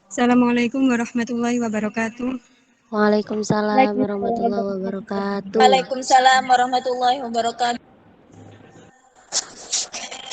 Assalamualaikum warahmatullahi wabarakatuh. Waalaikumsalam warahmatullahi wabarakatuh. Waalaikumsalam warahmatullahi wabarakatuh.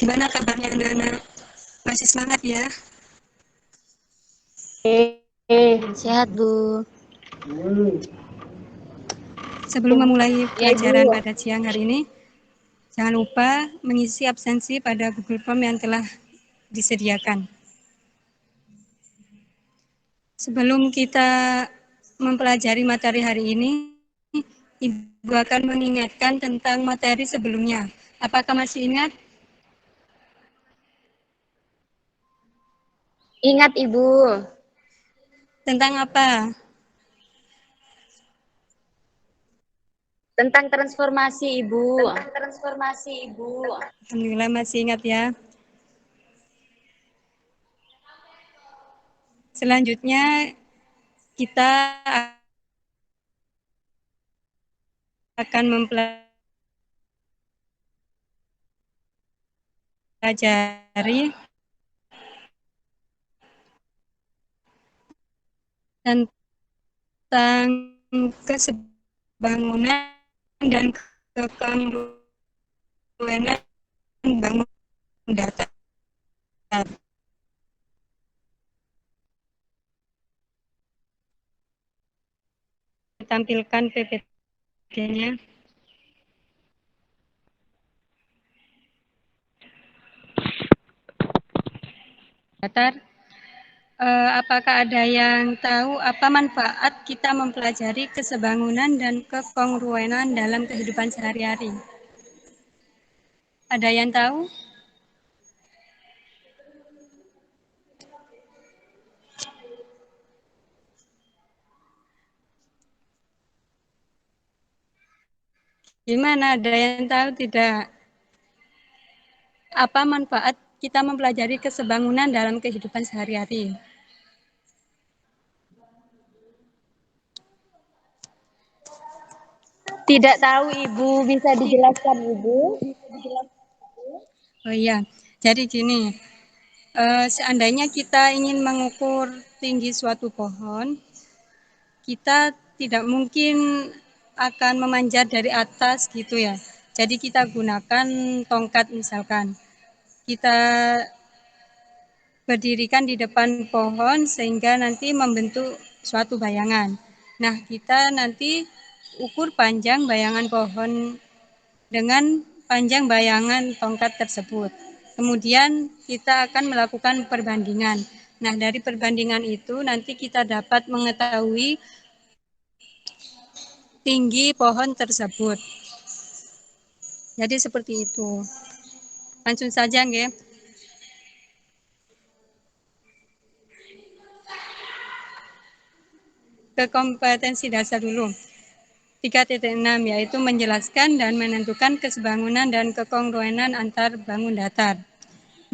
Gimana kabarnya anak-anak? Masih semangat ya? Sehat, Bu. Sebelum memulai Ya, pelajaran Ibu. pada siang hari ini, jangan lupa mengisi absensi pada Google Form yang telah disediakan. Sebelum kita mempelajari materi hari ini, Ibu akan mengingatkan tentang materi sebelumnya. Apakah masih ingat? Ingat, Ibu. Tentang apa? Tentang transformasi, Ibu. Alhamdulillah masih ingat ya. Selanjutnya kita akan mempelajari tentang kesebangunan dan kekongruenan bangun datar. Tampilkan PPT-nya. Datar. Apakah ada yang tahu apa manfaat kita mempelajari kesebangunan dan kekongruenan dalam kehidupan sehari-hari? Ada yang tahu? Gimana? Ada yang tahu tidak? Apa manfaat kita mempelajari kesebangunan dalam kehidupan sehari-hari? Tidak tahu, Ibu. Bisa dijelaskan, Ibu? Oh iya, jadi gini, seandainya kita ingin mengukur tinggi suatu pohon, kita tidak mungkin akan memanjat dari atas gitu ya. Jadi kita gunakan tongkat misalkan. Kita berdirikan di depan pohon sehingga nanti membentuk suatu bayangan. Nah, kita nanti ukur panjang bayangan pohon dengan panjang bayangan tongkat tersebut. Kemudian kita akan melakukan perbandingan. Nah, dari perbandingan itu nanti kita dapat mengetahui tinggi pohon tersebut. Jadi seperti itu. Langsung saja nggih. Ke kompetensi dasar dulu. 3.6 yaitu menjelaskan dan menentukan kesebangunan dan kekongruenan antar bangun datar.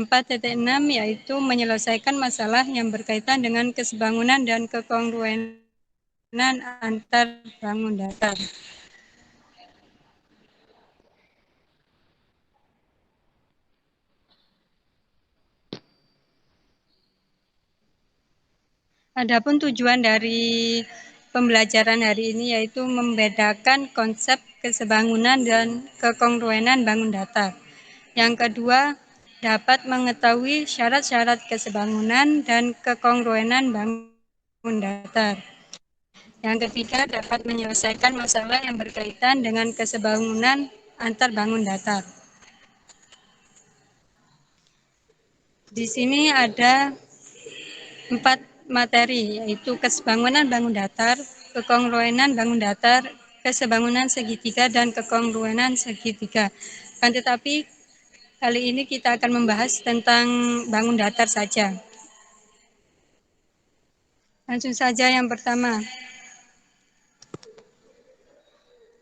4.6 yaitu menyelesaikan masalah yang berkaitan dengan kesebangunan dan kekongruenan antar bangun datar. Adapun tujuan dari pembelajaran hari ini yaitu membedakan konsep kesebangunan dan kekongruenan bangun datar. Yang kedua, dapat mengetahui syarat-syarat kesebangunan dan kekongruenan bangun datar. Yang ketiga, dapat menyelesaikan masalah yang berkaitan dengan kesebangunan antar bangun datar. Di sini ada 4 materi, yaitu kesebangunan bangun datar, kekongruenan bangun datar, kesebangunan segitiga, dan kekongruenan segitiga. Kan tetapi kali ini kita akan membahas tentang bangun datar saja. Langsung saja yang pertama.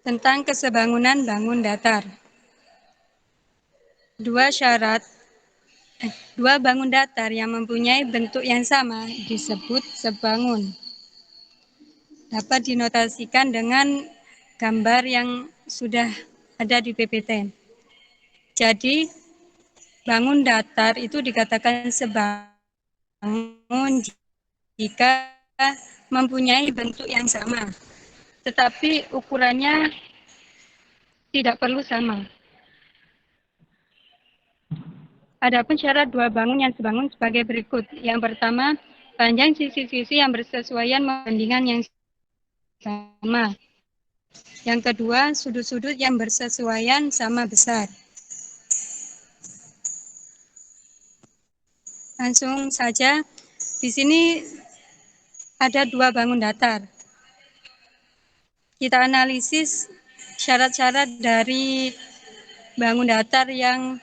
Tentang kesebangunan bangun datar. Dua bangun datar yang mempunyai bentuk yang sama disebut sebangun. Dapat dinotasikan dengan gambar yang sudah ada di PPT. Jadi, bangun datar itu dikatakan sebangun jika mempunyai bentuk yang sama, tetapi ukurannya tidak perlu sama. Adapun syarat dua bangun yang sebangun sebagai berikut. Yang pertama, panjang sisi-sisi yang bersesuaian membandingkan yang sama. Yang kedua, sudut-sudut yang bersesuaian sama besar. Langsung saja, di sini ada dua bangun datar. Kita analisis syarat-syarat dari bangun datar yang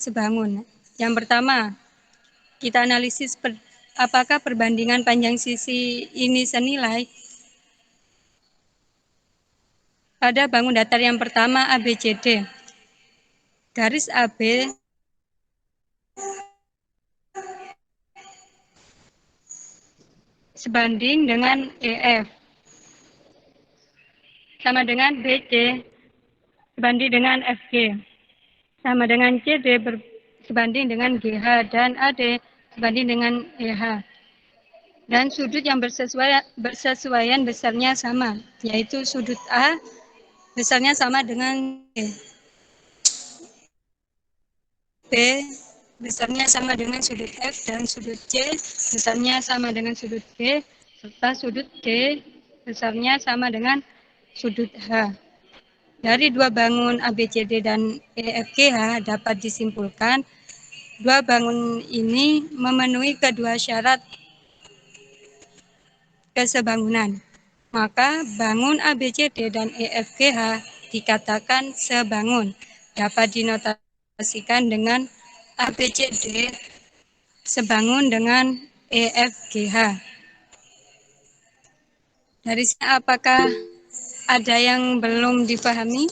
sebangun. Yang pertama, kita analisis apakah perbandingan panjang sisi ini senilai. Pada bangun datar yang pertama ABCD, garis AB sebanding dengan EF, sama dengan BC sebanding dengan FG, sama dengan CD sebanding dengan GH, dan AD sebanding dengan EH. Dan sudut yang bersesuaian besarnya sama, yaitu sudut A besarnya sama dengan B besarnya sama dengan sudut F, dan sudut C besarnya sama dengan sudut G, serta sudut D besarnya sama dengan sudut H. Dari dua bangun ABCD dan EFGH dapat disimpulkan dua bangun ini memenuhi kedua syarat kesebangunan. Maka bangun ABCD dan EFGH dikatakan sebangun. Dapat dinotasikan dengan ABCD sebangun dengan EFGH. Dari sini apakah ada yang belum dipahami?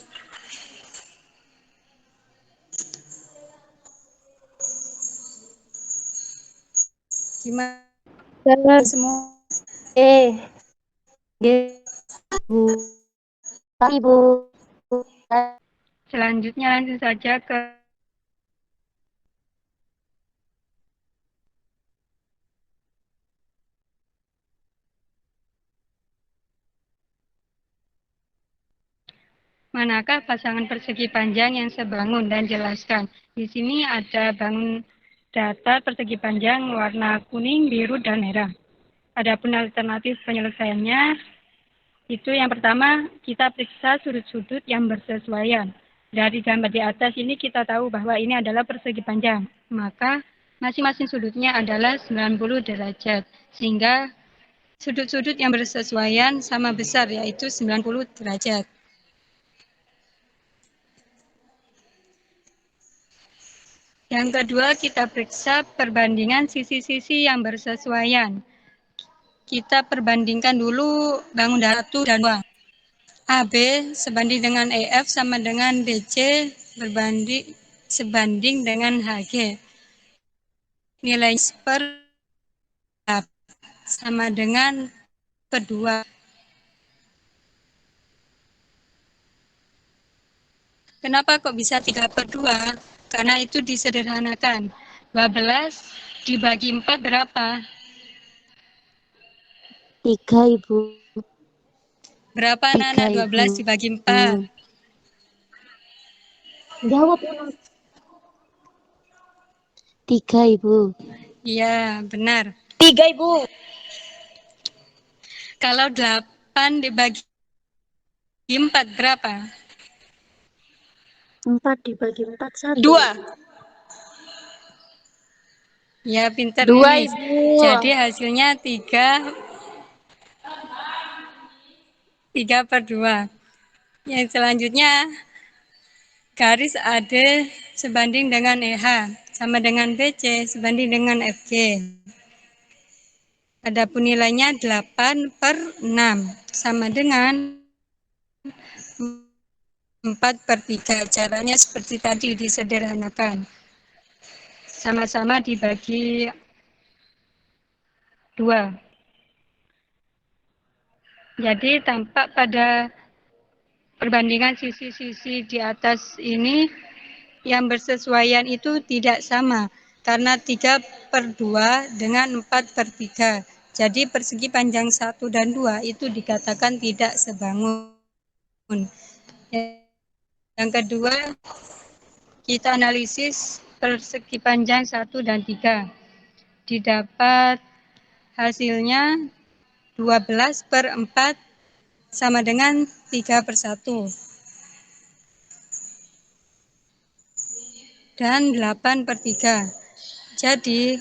Gimana semua? Ibu. Selanjutnya langsung saja ke manakah pasangan persegi panjang yang sebangun, dan jelaskan. Di sini ada bangun datar persegi panjang warna kuning, biru, dan merah. Adapun alternatif penyelesaiannya, itu yang pertama, kita periksa sudut-sudut yang bersesuaian. Dari gambar di atas ini kita tahu bahwa ini adalah persegi panjang. Maka masing-masing sudutnya adalah 90 derajat. Sehingga sudut-sudut yang bersesuaian sama besar, yaitu 90 derajat. Yang kedua, kita periksa perbandingan sisi-sisi yang bersesuaian. Kita perbandingkan dulu bangun datar 1 dan 2. AB sebanding dengan EF sama dengan BC sebanding dengan HG. Nilai per sama dengan kedua. Kenapa kok bisa 3/2? Karena itu disederhanakan. 12 dibagi 4 berapa? 3, Ibu. Berapa anak-anak 12 dibagi 4? Jawab, 3, Ibu. Iya, benar. 3, Ibu. Kalau 8 dibagi 4 berapa? 4 dibagi 4, 1. 2. Ya, pintar 2, nih. Ibu. Jadi hasilnya 3/2. Yang selanjutnya, garis AD sebanding dengan EH sama dengan BC sebanding dengan FG. Adapun nilainya 8/6 sama dengan 4/3. Caranya seperti tadi, disederhanakan. Sama-sama dibagi 2. Jadi tampak pada perbandingan sisi-sisi di atas ini yang bersesuaian itu tidak sama. karena 3/2 dengan 4/3. Jadi persegi panjang 1 dan 2 itu dikatakan tidak sebangun. Yang kedua, kita analisis persegi panjang 1 dan 3. Didapat hasilnya 12/4 sama dengan 3/1. Dan 8/3. Jadi,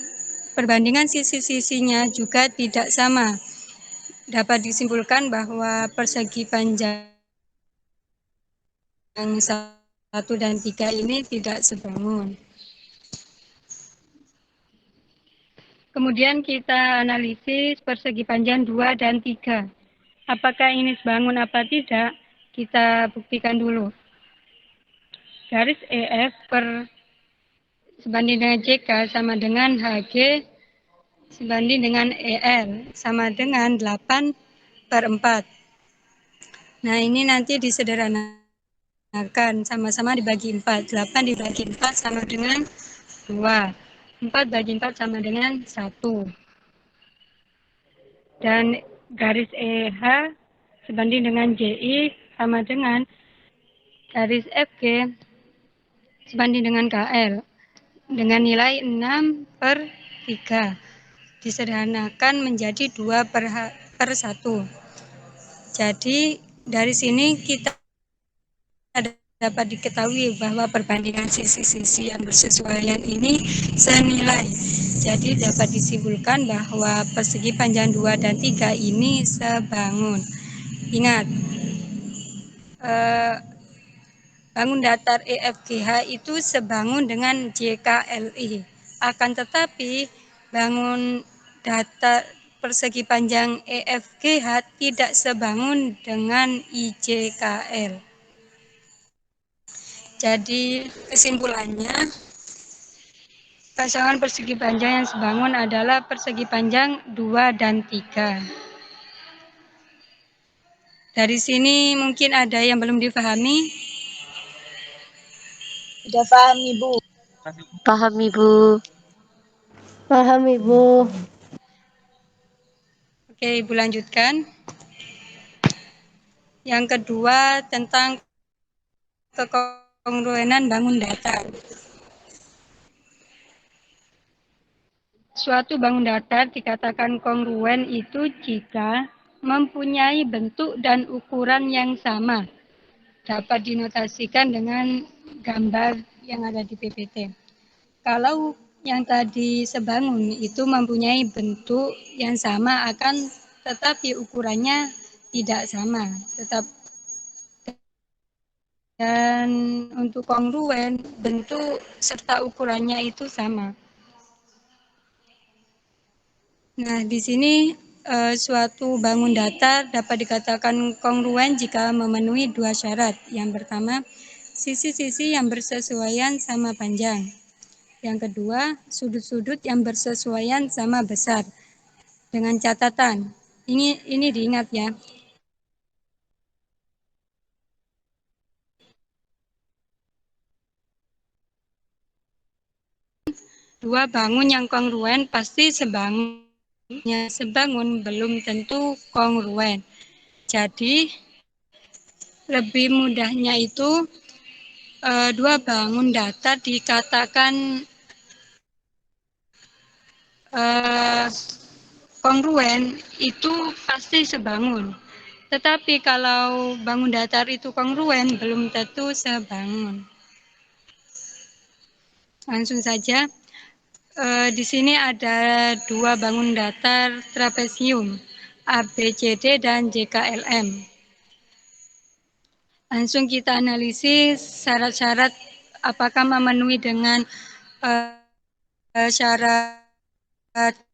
perbandingan sisi-sisinya juga tidak sama. Dapat disimpulkan bahwa persegi panjang 1 dan 3 ini tidak sebangun. Kemudian kita analisis persegi panjang 2 dan 3. Apakah ini sebangun apa tidak? Kita buktikan dulu. Garis EF sebanding dengan JK sama dengan HG sebanding dengan EL sama dengan 8/4. Nah, ini nanti disederhanakan sama-sama dibagi 4. 8 dibagi 4 sama dengan 2. 4 bagi 4 sama dengan 1. Dan garis EH sebanding dengan JI sama dengan garis FG sebanding dengan KL dengan nilai 6/3. Disederhanakan menjadi 2/1. Jadi dari sini kita dapat diketahui bahwa perbandingan sisi-sisi yang bersesuaian ini senilai. Jadi dapat disimpulkan bahwa persegi panjang 2 dan 3 ini sebangun. Ingat, bangun datar EFGH itu sebangun dengan JKLI. Akan tetapi bangun datar persegi panjang EFGH tidak sebangun dengan IJKL. Jadi kesimpulannya, pasangan persegi panjang yang sebangun adalah persegi panjang 2 dan 3. Dari sini mungkin ada yang belum dipahami. Sudah paham, Ibu. Paham, Ibu. Paham, Ibu. Oke, Ibu lanjutkan. Yang kedua tentang kekongruenan bangun datar. Suatu bangun datar dikatakan kongruen itu jika mempunyai bentuk dan ukuran yang sama. Dapat dinotasikan dengan gambar yang ada di PPT. Kalau yang tadi sebangun itu mempunyai bentuk yang sama akan tetapi ukurannya tidak sama. Dan untuk kongruen, bentuk serta ukurannya itu sama. Nah, di sini suatu bangun datar dapat dikatakan kongruen jika memenuhi 2 syarat. Yang pertama, sisi-sisi yang bersesuaian sama panjang. Yang kedua, sudut-sudut yang bersesuaian sama besar. Dengan catatan, ini diingat ya. Dua bangun yang kongruen pasti sebangun. Sebangun belum tentu kongruen. Jadi lebih mudahnya itu dua bangun datar dikatakan kongruen itu pasti sebangun. Tetapi kalau bangun datar itu kongruen belum tentu sebangun. Langsung saja. Di sini ada dua bangun datar trapesium, ABCD dan JKLM. Langsung kita analisis syarat-syarat apakah memenuhi dengan syarat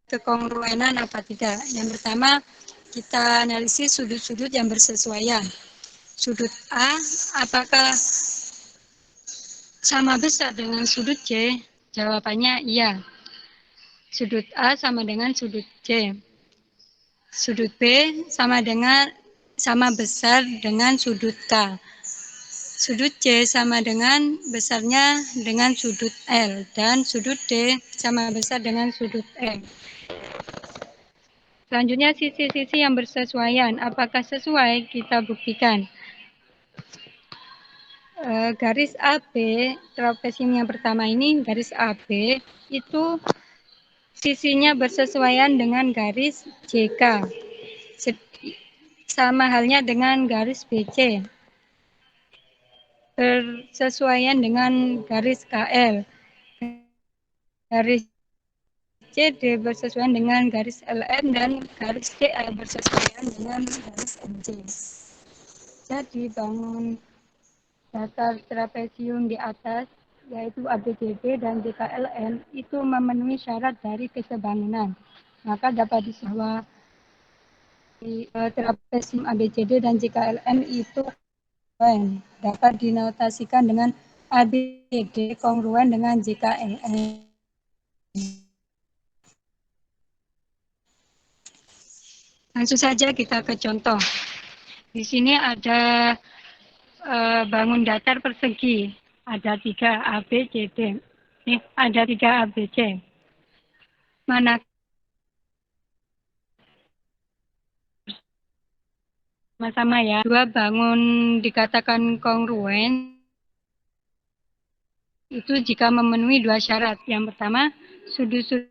kekongruenan apa tidak. Yang pertama, kita analisis sudut-sudut yang bersesuaian. Sudut A, apakah sama besar dengan sudut C? Jawabannya iya. Sudut A sama dengan sudut C. Sudut B sama besar dengan sudut K. Sudut C sama dengan besarnya dengan sudut L dan sudut D sama besar dengan sudut E. Selanjutnya sisi-sisi yang bersesuaian. Apakah sesuai? Kita buktikan. Garis AB, trapesium yang pertama ini, garis AB itu sisinya bersesuaian dengan garis JK. Sama halnya dengan garis BC. Bersesuaian dengan garis KL. Garis CD bersesuaian dengan garis LM dan garis CA bersesuaian dengan garis MC. Jadi bangun datar trapesium di atas yaitu ABCD dan JKLM itu memenuhi syarat dari kesebangunan. Maka dapat disebut trapesium ABCD dan JKLM itu dapat dinotasikan dengan ABCD kongruen dengan JKLM. Langsung saja kita ke contoh. Di sini ada bangun datar persegi. Ada 3 ABCD. Ada 3 ABC. Mana sama-sama ya. Dua bangun dikatakan kongruen itu jika memenuhi 2 syarat. Yang pertama, sudut-sudut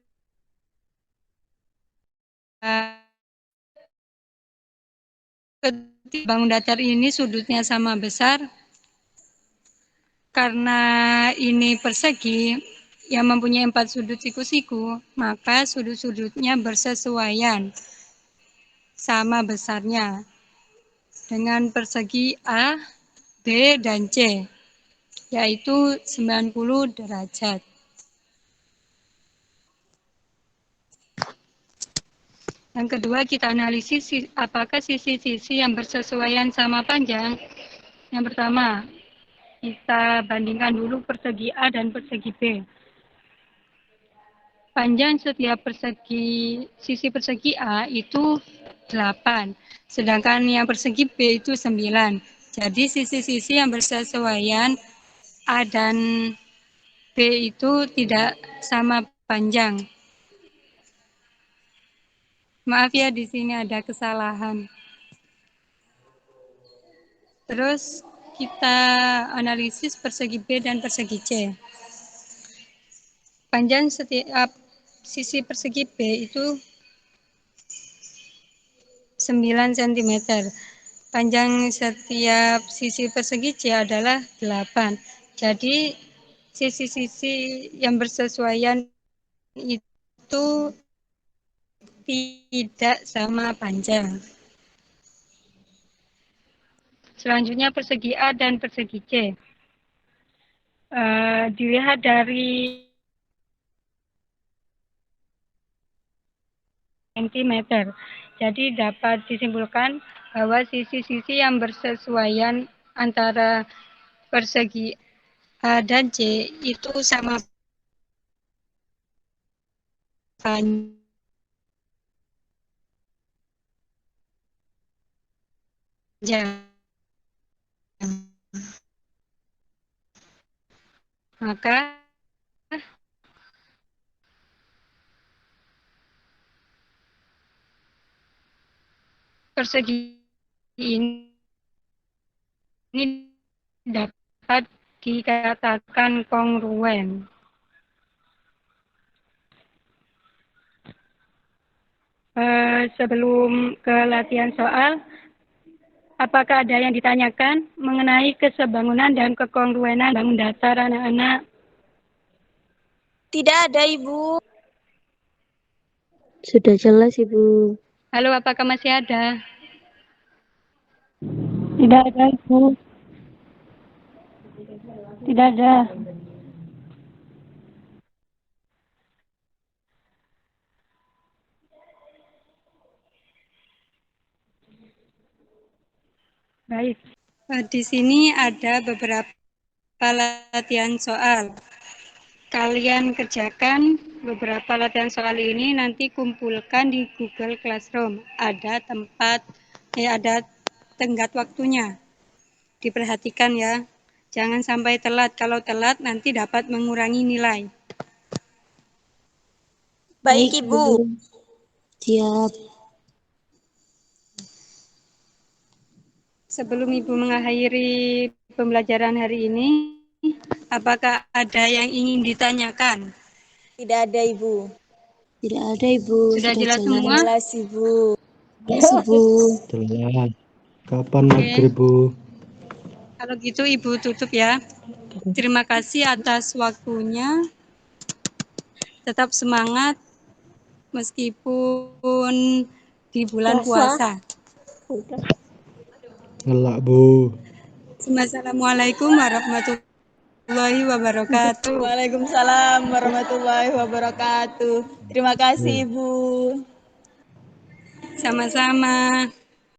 bangun datar ini sudutnya sama besar. Karena ini persegi yang mempunyai 4 sudut siku-siku, maka sudut-sudutnya bersesuaian sama besarnya dengan persegi A, B, dan C, yaitu 90 derajat. Yang kedua, kita analisis apakah sisi-sisi yang bersesuaian sama panjang. Yang pertama, kita bandingkan dulu persegi A dan persegi B. Panjang setiap sisi persegi A itu 8, sedangkan yang persegi B itu 9. Jadi sisi-sisi yang bersesuaian A dan B itu tidak sama panjang. Maaf ya, di sini ada kesalahan. Terus kita analisis persegi B dan persegi C. Panjang setiap sisi persegi B itu 9 cm. Panjang setiap sisi persegi C adalah 8. Jadi sisi-sisi yang bersesuaian itu tidak sama panjang. Selanjutnya persegi A dan persegi C. Dilihat dari cm. Jadi dapat disimpulkan bahwa sisi-sisi yang bersesuaian antara persegi A dan C itu sama panjang. Maka persegi ini dapat dikatakan kongruen. Sebelum ke latihan soal, apakah ada yang ditanyakan mengenai kesebangunan dan kekongruenan bangun datar anak-anak? Tidak ada, Ibu. Sudah jelas, Ibu. Halo, apakah masih ada? Tidak ada, Ibu. Tidak ada. Baik. Di sini ada beberapa latihan soal. Kalian kerjakan beberapa latihan soal ini, nanti kumpulkan di Google Classroom. Ada tenggat waktunya. Diperhatikan ya. Jangan sampai telat. Kalau telat nanti dapat mengurangi nilai. Baik, Ibu. Siap. Sebelum Ibu mengakhiri pembelajaran hari ini, apakah ada yang ingin ditanyakan? Tidak ada, Ibu. Tidak ada, Ibu. Sudah jelas semua? Jelas, Ibu. Jelas, Ibu. Jelas. Kapan Oke. maghrib, Bu? Kalau gitu Ibu tutup ya. Terima kasih atas waktunya. Tetap semangat meskipun di bulan puasa. Ngelak, Bu. Assalamualaikum warahmatullahi wabarakatuh. Waalaikumsalam warahmatullahi wabarakatuh. Terima kasih, Ibu. Sama-sama.